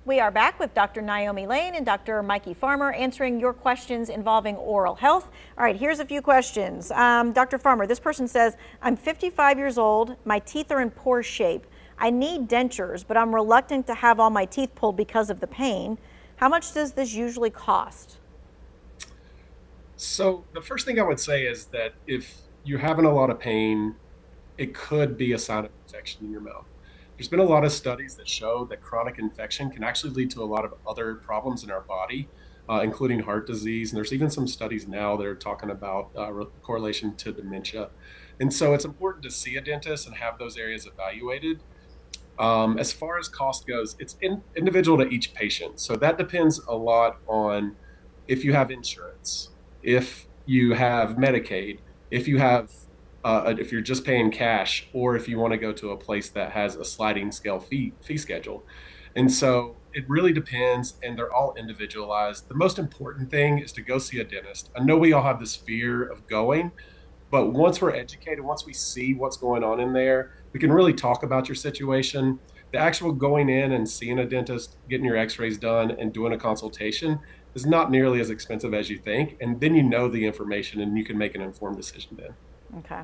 We are back with Dr. Naomi Lane and Dr. Mikey Farmer answering your questions involving oral health. All right, here's a few questions. Dr. Farmer, this person says, I'm 55 years old. My teeth are in poor shape. I need dentures, but I'm reluctant to have all my teeth pulled because of the pain. How much does this usually cost? So the first thing I would say is that if you're having a lot of pain, it could be a sign of infection in your mouth. There's been a lot of studies that show that chronic infection can actually lead to a lot of other problems in our body, including heart disease. And there's even some studies now that are talking about correlation to dementia. And so it's important to see a dentist and have those areas evaluated. As far as cost goes, it's individual to each patient. So that depends a lot on if you have insurance, if you have Medicaid, if you have if you're just paying cash, or if you want to go to a place that has a sliding scale fee schedule. And so it really depends, and they're all individualized. The most important thing is to go see a dentist. I know we all have this fear of going, but once we're educated, once we see what's going on in there, we can really talk about your situation. The actual going in and seeing a dentist, getting your x-rays done, and doing a consultation is not nearly as expensive as you think. And then you know the information and you can make an informed decision then. Okay.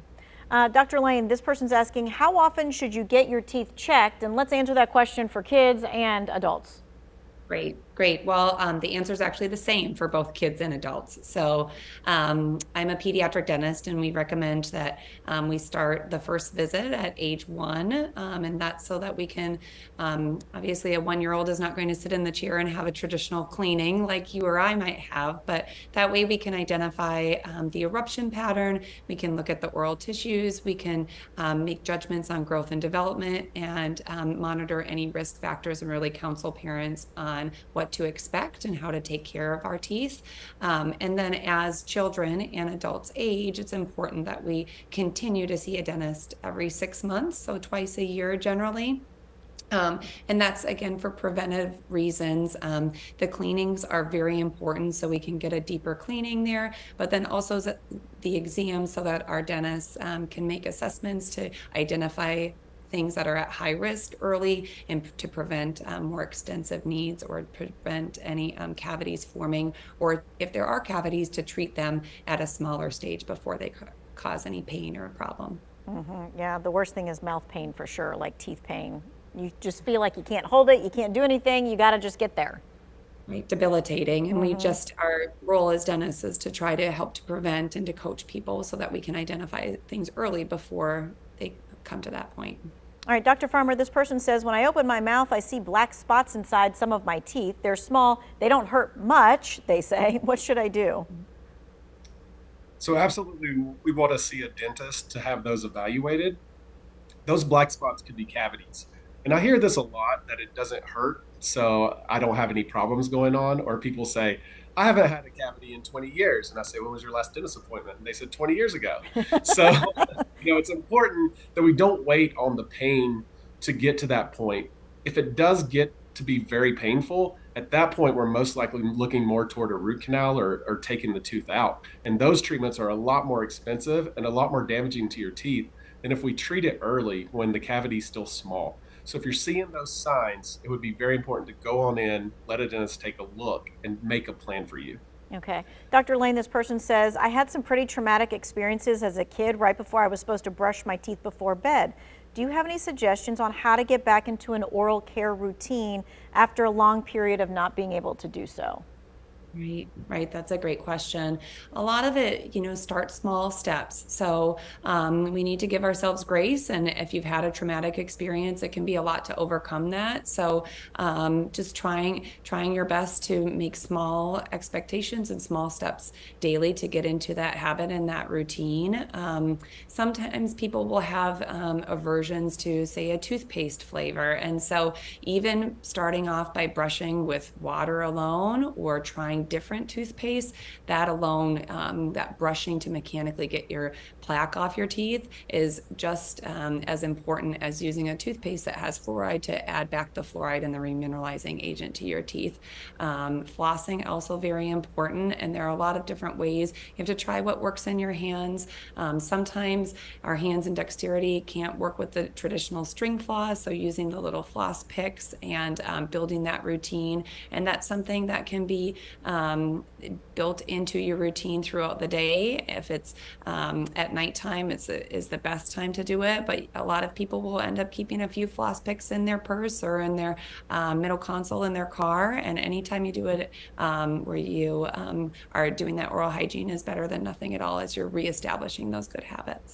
Dr. Lane, this person's asking, how often should you get your teeth checked? And let's answer that question for kids and adults. Great, great. Well, the answer is actually the same for both kids and adults. So I'm a pediatric dentist, and we recommend that we start the first visit at age 1, and that's so that we can, obviously a 1-year-old is not going to sit in the chair and have a traditional cleaning like you or I might have, but that way we can identify the eruption pattern, we can look at the oral tissues, we can make judgments on growth and development, and monitor any risk factors and really counsel parents on what to expect and how to take care of our teeth. And then as children and adults age, it's important that we continue to see a dentist every 6 months, so twice a year generally. And that's, again, for preventive reasons. The cleanings are very important, so we can get a deeper cleaning there, but then also the exams so that our dentists can make assessments to identify things that are at high risk early and to prevent more extensive needs or prevent any cavities forming, or if there are cavities, to treat them at a smaller stage before they cause any pain or a problem. Yeah, the worst thing is mouth pain for sure, like teeth pain. You just feel like you can't hold it, you can't do anything, you got to just get there. Right, debilitating. And our role as dentists is to try to help to prevent and to coach people so that we can identify things early before they come to that point. All right, Dr. Farmer, this person says, when I open my mouth, I see black spots inside some of my teeth. They're small, they don't hurt much, they say. What should I do? So absolutely, we want to see a dentist to have those evaluated. Those black spots could be cavities. And I hear this a lot, that it doesn't hurt, so I don't have any problems going on. Or people say, I haven't had a cavity in 20 years. And I say, when was your last dentist appointment? And they said 20 years ago. So, it's important that we don't wait on the pain to get to that point. If it does get to be very painful, at that point, we're most likely looking more toward a root canal or taking the tooth out. And those treatments are a lot more expensive and a lot more damaging to your teeth than if we treat it early when the cavity is still small. So if you're seeing those signs, it would be very important to go on in, let a dentist take a look, and make a plan for you. Okay. Dr. Lane, this person says, I had some pretty traumatic experiences as a kid right before I was supposed to brush my teeth before bed. Do you have any suggestions on how to get back into an oral care routine after a long period of not being able to do so? Right. That's a great question. A lot of it, start small steps. So we need to give ourselves grace. And if you've had a traumatic experience, it can be a lot to overcome that. So just trying your best to make small expectations and small steps daily to get into that habit and that routine. Sometimes people will have aversions to, say, a toothpaste flavor. And so even starting off by brushing with water alone or trying different toothpaste, that alone, that brushing to mechanically get your plaque off your teeth is just as important as using a toothpaste that has fluoride to add back the fluoride and the remineralizing agent to your teeth. Flossing also very important, and there are a lot of different ways. You have to try what works in your hands. Sometimes our hands and dexterity can't work with the traditional string floss, so using the little floss picks and building that routine. And that's something that can be built into your routine throughout the day. If it's at nighttime, is the best time to do it, but a lot of people will end up keeping a few floss picks in their purse or in their middle console in their car, and anytime you do it where you are doing that oral hygiene is better than nothing at all, as you're reestablishing those good habits.